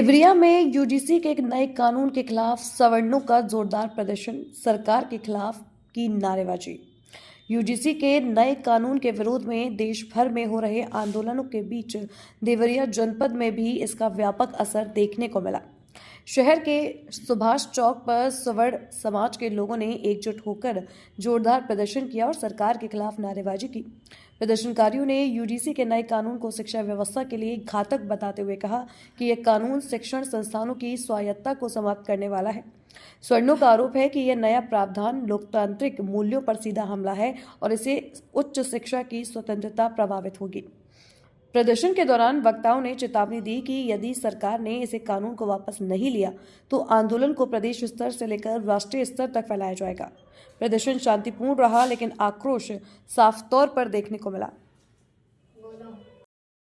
देवरिया में यूजीसी के एक नए कानून के खिलाफ सवर्णों का जोरदार प्रदर्शन, सरकार के खिलाफ की नारेबाजी। यूजीसी के नए कानून के विरोध में देश भर में हो रहे आंदोलनों के बीच देवरिया जनपद में भी इसका व्यापक असर देखने को मिला। शहर के सुभाष चौक पर सवर्ण समाज के लोगों ने एकजुट होकर जोरदार प्रदर्शन किया और सरकार के खिलाफ नारेबाजी की। प्रदर्शनकारियों ने यूजीसी के नए कानून को शिक्षा व्यवस्था के लिए घातक बताते हुए कहा कि यह कानून शिक्षण संस्थानों की स्वायत्तता को समाप्त करने वाला है। स्वर्णों का आरोप है कि यह नया प्रावधान लोकतांत्रिक मूल्यों पर सीधा हमला है और इससे उच्च शिक्षा की स्वतंत्रता प्रभावित होगी। प्रदर्शन के दौरान वक्ताओं ने चेतावनी दी कि यदि सरकार ने इसे कानून को वापस नहीं लिया तो आंदोलन को प्रदेश स्तर से लेकर राष्ट्रीय स्तर तक फैलाया जाएगा। प्रदर्शन शांतिपूर्ण रहा, लेकिन आक्रोश साफ तौर पर देखने को मिला।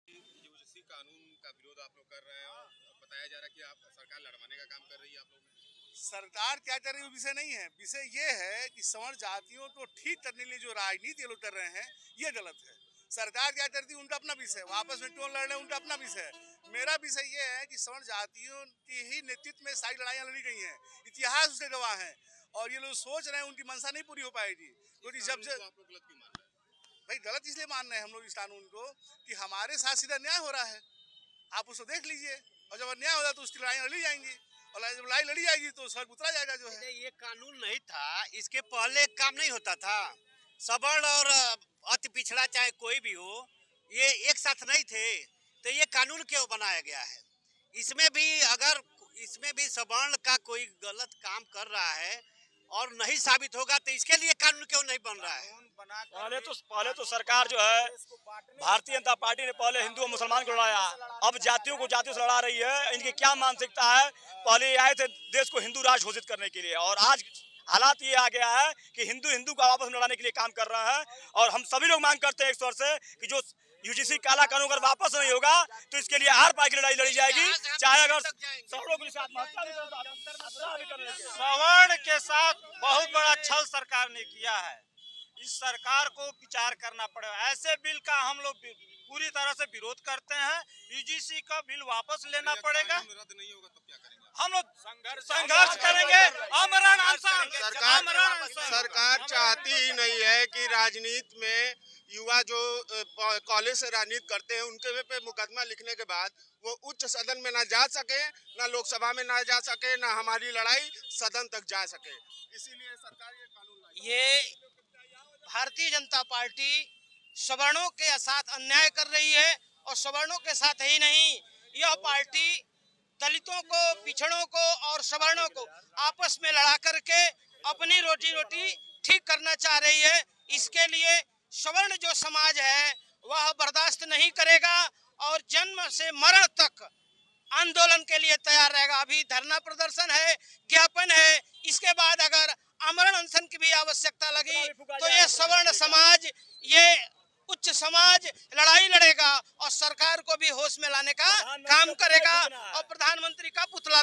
यूजीसी कानून का विरोध आप लोग कर रहे हैं और बताया जा रहा है कि आप सरकार लड़वाने का काम कर रही है। आप लोग सरकार क्या कर रही है विषय नहीं है। विषय ये है कि सवर्ण जातियों को ठीक करने के लिए जो राजनीति ये लोग कर रहे हैं ये गलत है। सरकार क्या करती है उनका अपना विषय है, आपस में क्यों लड़ रहे हैं उनका अपना विषय है। मेरा विषय ये है कि सवर्ण जातियों की ही नेतृत्व में सारी लड़ाइयाँ लड़ी गई हैं, इतिहास उसके गवाह हैं और ये लोग सोच रहे हैं उनकी मंशा नहीं पूरी हो पाएगी। क्योंकि जब आप लोग गलत क्यों मान रहे हैं? भाई गलत इसलिए मान रहे हैं हम लोग इस कानून को कि हमारे साथ सीधा न्याय हो रहा है, आप उसको देख लीजिए। और जब अन्याय होगा तो उसकी लड़ाई लड़ी जाएंगी और जब लड़ाई लड़ी जाएगी तो सड़क उतरा जाएगा। जो है ये कानून नहीं था, इसके पहले काम नहीं होता था। सवर्ण और अति पिछड़ा चाहे कोई भी हो, ये एक साथ नहीं थे, तो ये कानून क्यों बनाया गया है? इसमें भी सवर्ण का कोई गलत काम कर रहा है और नहीं साबित होगा तो इसके लिए कानून क्यों नहीं बन रहा है? पहले तो सरकार जो है भारतीय जनता पार्टी ने पहले हिंदू और मुसलमान को लड़ाया, अब जातियों को जातियों से लड़ा रही है। इनकी क्या मानसिकता है? पहले ये आए थे देश को हिंदू राष्ट्र घोषित करने के लिए और आज हालात ये आ गया है कि हिंदू को आपस में लड़ाने के लिए काम कर रहा है। और हम सभी लोग मांग करते हैं एक स्वर से कि जो यूजीसी काला कानून अगर वापस नहीं होगा तो इसके लिए हर पार की लड़ाई लड़ी जाएगी, चाहे अगर सवर्णों के साथ सवर्ण के साथ बहुत बड़ा छल सरकार ने किया है। इस सरकार को विचार करना पड़ेगा। ऐसे बिल का हम लोग पूरी तरह से विरोध करते हैं। यूजीसी का बिल वापस लेना पड़ेगा। रद्द नहीं होगा तो क्या करेंगे? हम लोग संघर्ष करेंगे। आमरण अनशन। सरकार चाहती ही नहीं है कि राजनीति में युवा जो कॉलेज से राजनीति करते हैं उनके पे मुकदमा लिखने के बाद वो उच्च सदन में ना जा सके, ना लोकसभा में ना जा सके, ना हमारी लड़ाई सदन तक जा सके। इसीलिए सरकार ये कानून लाई। ये भारतीय जनता पार्टी सवर्णों के साथ अन्याय कर रही है और सवर्णों के साथ ही नहीं, यह पार्टी दलितों को, पिछड़ों को और सवर्णों को आपस में लड़ा करके अपनी रोटी ठीक करना चाह रही है। इसके लिए सवर्ण जो समाज है वह बर्दाश्त नहीं करेगा और जन्म से मरण तक आंदोलन के लिए तैयार रहेगा। अभी धरना प्रदर्शन है, ज्ञापन है, इसके बाद अगर आमरण अनशन की भी आवश्यकता लगी तो ये सवर्ण समाज, ये उच्च समाज लड़ाई लड़ेगा और सरकार को भी होश में लाने का काम करेगा और प्रधानमंत्री का पुतला